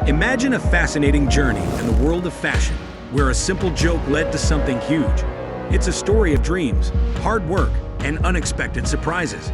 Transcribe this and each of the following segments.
Imagine a fascinating journey in the world of fashion, where a simple joke led to something huge. It's a story of dreams, hard work, and unexpected surprises.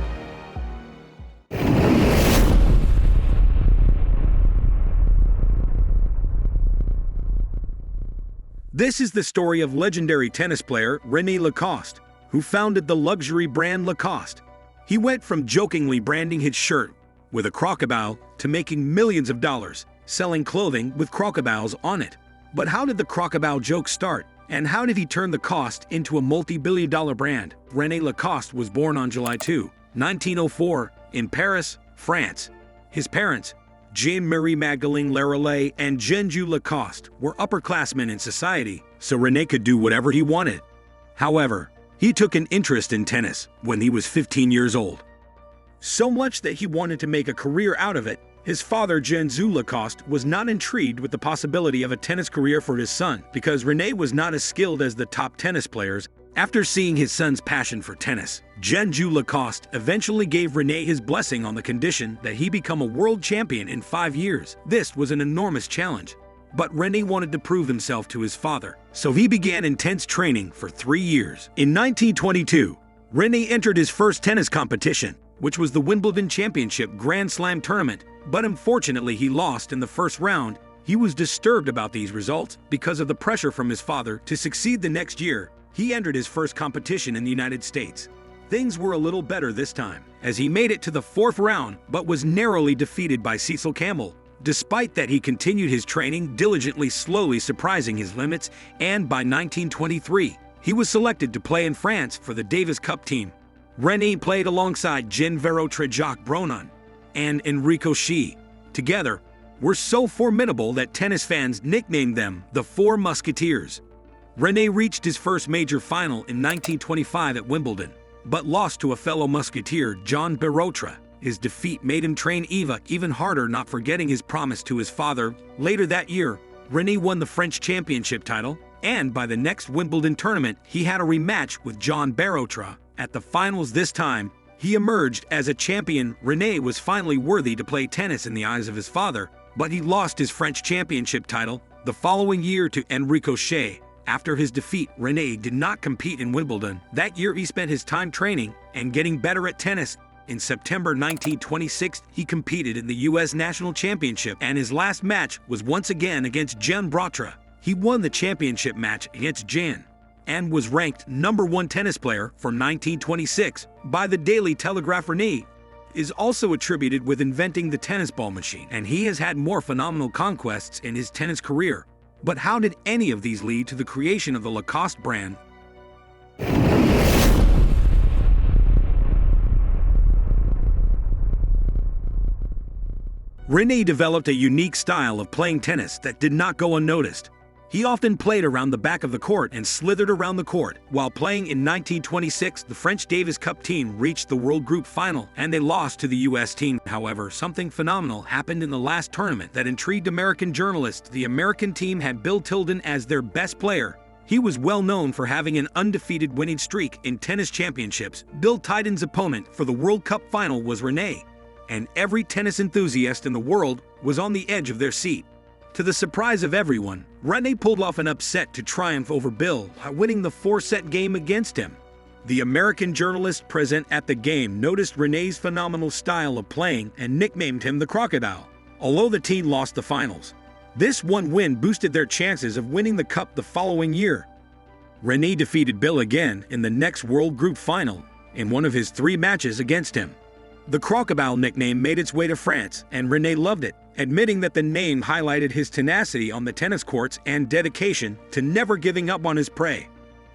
This is the story of legendary tennis player René Lacoste, who founded the luxury brand Lacoste. He went from jokingly branding his shirt with a crocodile to making millions of dollars selling clothing with crocodiles on it. But how did the crocodile joke start? And how did he turn Lacoste into a multi-billion-dollar brand? René Lacoste was born on July 2, 1904, in Paris, France. His parents, Jean-Marie Magdalene Larollet and Jean-Jules Lacoste, were upperclassmen in society, so René could do whatever he wanted. However, he took an interest in tennis when he was 15 years old. So much that he wanted to make a career out of it. His father, Jean-Jules Lacoste, was not intrigued with the possibility of a tennis career for his son because René was not as skilled as the top tennis players. After seeing his son's passion for tennis, Jean-Jules Lacoste eventually gave René his blessing on the condition that he become a world champion in 5 years. This was an enormous challenge, but René wanted to prove himself to his father, so he began intense training for 3 years. In 1922, René entered his first tennis competition, which was the Wimbledon Championship Grand Slam tournament, but unfortunately he lost in the first round. He was disturbed about these results because of the pressure from his father to succeed the next year. He entered his first competition in the United States. Things were a little better this time, as he made it to the 4th round but was narrowly defeated by Cecil Campbell. Despite that, he continued his training diligently, slowly surprising his limits, and by 1923, he was selected to play in France for the Davis Cup team. René played alongside Jean-Varotre Jacques Bronin and Enrico Schi. Together, were so formidable that tennis fans nicknamed them the Four Musketeers. René reached his first major final in 1925 at Wimbledon, but lost to a fellow musketeer, Jean Varotre. His defeat made him train even harder, not forgetting his promise to his father. Later that year, René won the French championship title, and by the next Wimbledon tournament, he had a rematch with Jean Varotre. At the finals this time, he emerged as a champion. René was finally worthy to play tennis in the eyes of his father, but he lost his French championship title the following year to Enrico Schi. After his defeat, René did not compete in Wimbledon. That year he spent his time training and getting better at tennis. In September 1926, he competed in the U.S. National Championship, and his last match was once again against Jean Varotre. He won the championship match against Jean and was ranked #1 tennis player for 1926 by the Daily Telegraph. René is also attributed with inventing the tennis ball machine, and he has had more phenomenal conquests in his tennis career. But how did any of these lead to the creation of the Lacoste brand? René developed a unique style of playing tennis that did not go unnoticed. He often played around the back of the court and slithered around the court. While playing in 1926, the French Davis Cup team reached the World Group Final, and they lost to the U.S. team. However, something phenomenal happened in the last tournament that intrigued American journalists. The American team had Bill Tilden as their best player. He was well known for having an undefeated winning streak in tennis championships. Bill Tilden's opponent for the World Cup final was René, and every tennis enthusiast in the world was on the edge of their seat. To the surprise of everyone, René pulled off an upset to triumph over Bill, winning the 4-set game against him. The American journalist present at the game noticed René's phenomenal style of playing and nicknamed him the Crocodile, although the team lost the finals. This one win boosted their chances of winning the cup the following year. René defeated Bill again in the next World Group Final in one of his 3 matches against him. The Crocodile nickname made its way to France, and René loved it, admitting that the name highlighted his tenacity on the tennis courts and dedication to never giving up on his prey.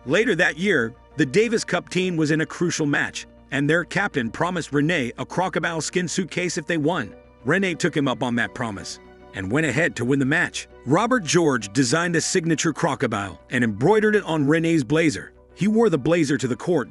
Later that year, the Davis Cup team was in a crucial match, and their captain promised René a crocodile skin suitcase if they won. René took him up on that promise and went ahead to win the match. Robert George designed a signature crocodile and embroidered it on René's blazer. He wore the blazer to the court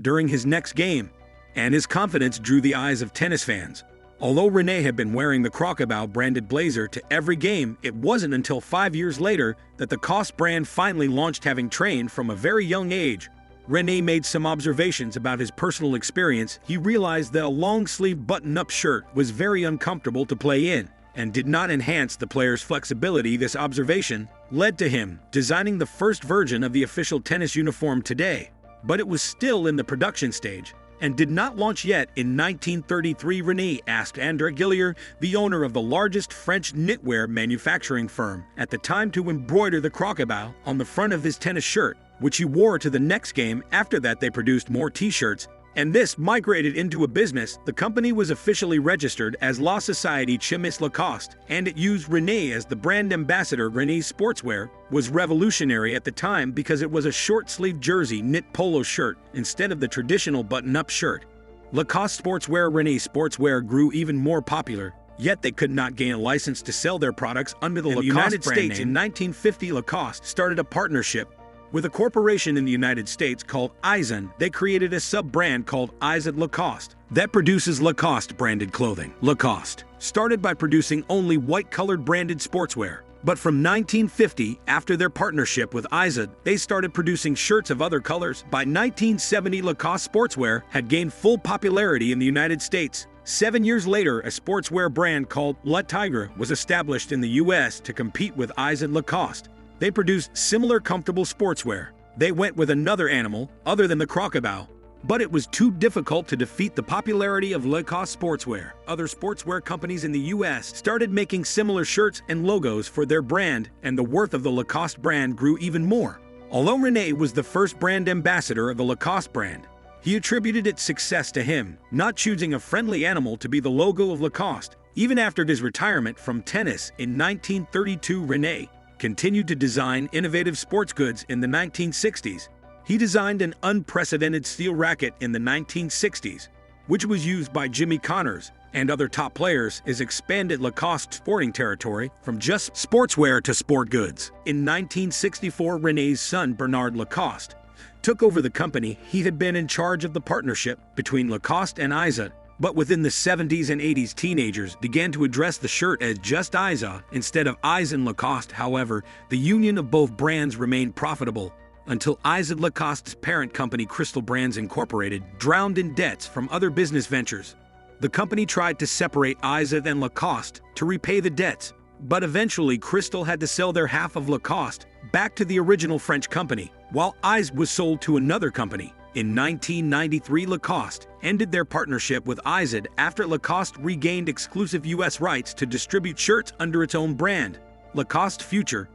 during his next game, and his confidence drew the eyes of tennis fans. Although René had been wearing the crocodile branded blazer to every game, it wasn't until 5 years later that the Lacoste brand finally launched. Having trained from a very young age, René made some observations about his personal experience. He realized that a long-sleeve button-up shirt was very uncomfortable to play in, and did not enhance the player's flexibility. This observation led to him designing the first version of the official tennis uniform today, but it was still in the production stage and did not launch yet. In 1933, René asked André Gillier, the owner of the largest French knitwear manufacturing firm at the time, to embroider the crocodile on the front of his tennis shirt, which he wore to the next game. After that, they produced more t-shirts, and this migrated into a business. The company was officially registered as La Société Chimiste Lacoste, and it used René as the brand ambassador. René's sportswear was revolutionary at the time because it was a short-sleeved jersey knit polo shirt instead of the traditional button-up shirt. Lacoste sportswear. René sportswear grew even more popular, yet they could not gain a license to sell their products under the Lacoste United brand States. name. In 1950, Lacoste started a partnership with a corporation in the United States called Izod. They created a sub-brand called Izod Lacoste that produces Lacoste-branded clothing. Lacoste started by producing only white-colored branded sportswear, but from 1950, after their partnership with Izod, they started producing shirts of other colors. By 1970, Lacoste sportswear had gained full popularity in the United States. 7 years later, a sportswear brand called Le Tigre was established in the U.S. to compete with Izod Lacoste. They produced similar comfortable sportswear. They went with another animal other than the crocodile, but it was too difficult to defeat the popularity of Lacoste sportswear. Other sportswear companies in the US started making similar shirts and logos for their brand, and the worth of the Lacoste brand grew even more. Although René was the first brand ambassador of the Lacoste brand, he attributed its success to him not choosing a friendly animal to be the logo of Lacoste. Even after his retirement from tennis in 1932, René continued to design innovative sports goods. In the 1960s, he designed an unprecedented steel racket in the 1960s, which was used by Jimmy Connors and other top players. Has expanded Lacoste's sporting territory from just sportswear to sport goods. In 1964, René's son Bernard Lacoste took over the company. He had been in charge of the partnership between Lacoste and Izod, but within the 70s and 80s, teenagers began to address the shirt as just Izod instead of Izod Lacoste. However, the union of both brands remained profitable until Izod Lacoste's parent company, Crystal Brands Incorporated, drowned in debts from other business ventures. The company tried to separate Izod and Lacoste to repay the debts, but eventually Crystal had to sell their half of Lacoste back to the original French company, while Izod was sold to another company. In 1993, Lacoste ended their partnership with Izod after Lacoste regained exclusive U.S. rights to distribute shirts under its own brand, Lacoste Future.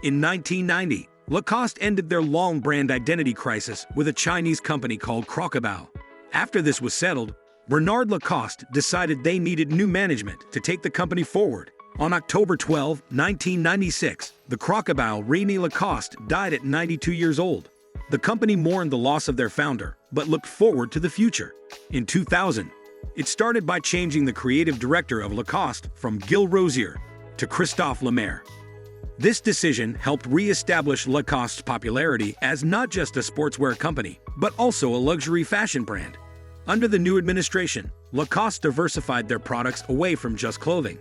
In 1990, Lacoste ended their long brand identity crisis with a Chinese company called Crocodile. After this was settled, Bernard Lacoste decided they needed new management to take the company forward. On October 12, 1996, the crocodile René Lacoste died at 92 years old. The company mourned the loss of their founder, but looked forward to the future. In 2000, it started by changing the creative director of Lacoste from Gilles Rosier to Christophe Lemaire. This decision helped re-establish Lacoste's popularity as not just a sportswear company, but also a luxury fashion brand. Under the new administration, Lacoste diversified their products away from just clothing.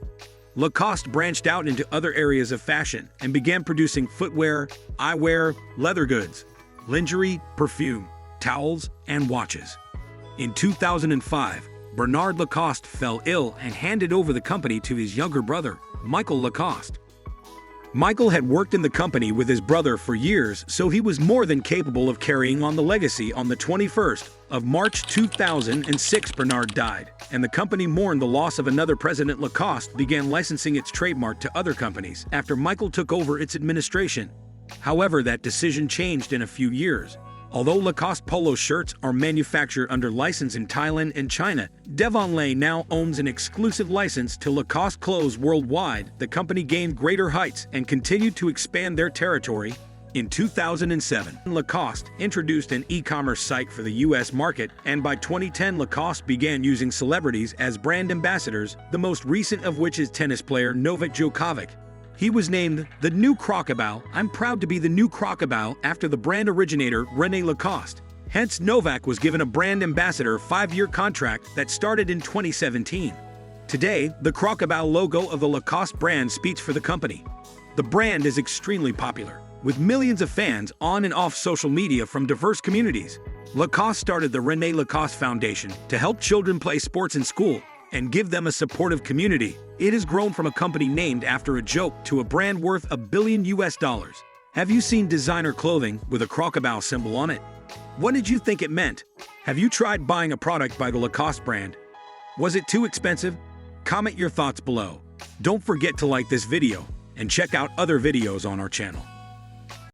Lacoste branched out into other areas of fashion and began producing footwear, eyewear, leather goods, lingerie, perfume, towels, and watches. In 2005, Bernard Lacoste fell ill and handed over the company to his younger brother, Michael Lacoste. Michael had worked in the company with his brother for years, so he was more than capable of carrying on the legacy. On the 21st of March 2006, Bernard died, and the company mourned the loss of another president. Lacoste began licensing its trademark to other companies after Michael took over its administration. However, that decision changed in a few years. Although Lacoste polo shirts are manufactured under license in Thailand and China, Devon Lay now owns an exclusive license to Lacoste clothes worldwide. The company gained greater heights and continued to expand their territory. In 2007, Lacoste introduced an e-commerce site for the U.S. market, and by 2010, Lacoste began using celebrities as brand ambassadors, the most recent of which is tennis player Novak Djokovic. He was named the new crocodile. I'm proud to be the new crocodile after the brand originator René Lacoste. Hence, Novak was given a brand ambassador 5-year contract that started in 2017. Today, the crocodile logo of the Lacoste brand speaks for the company. The brand is extremely popular, with millions of fans on and off social media from diverse communities. Lacoste started the René Lacoste Foundation to help children play sports in school and give them a supportive community. It has grown from a company named after a joke to a brand worth $1 billion. Have you seen designer clothing with a crocodile symbol on it? What did you think it meant? Have you tried buying a product by the Lacoste brand? Was it too expensive? Comment your thoughts below. Don't forget to like this video and check out other videos on our channel.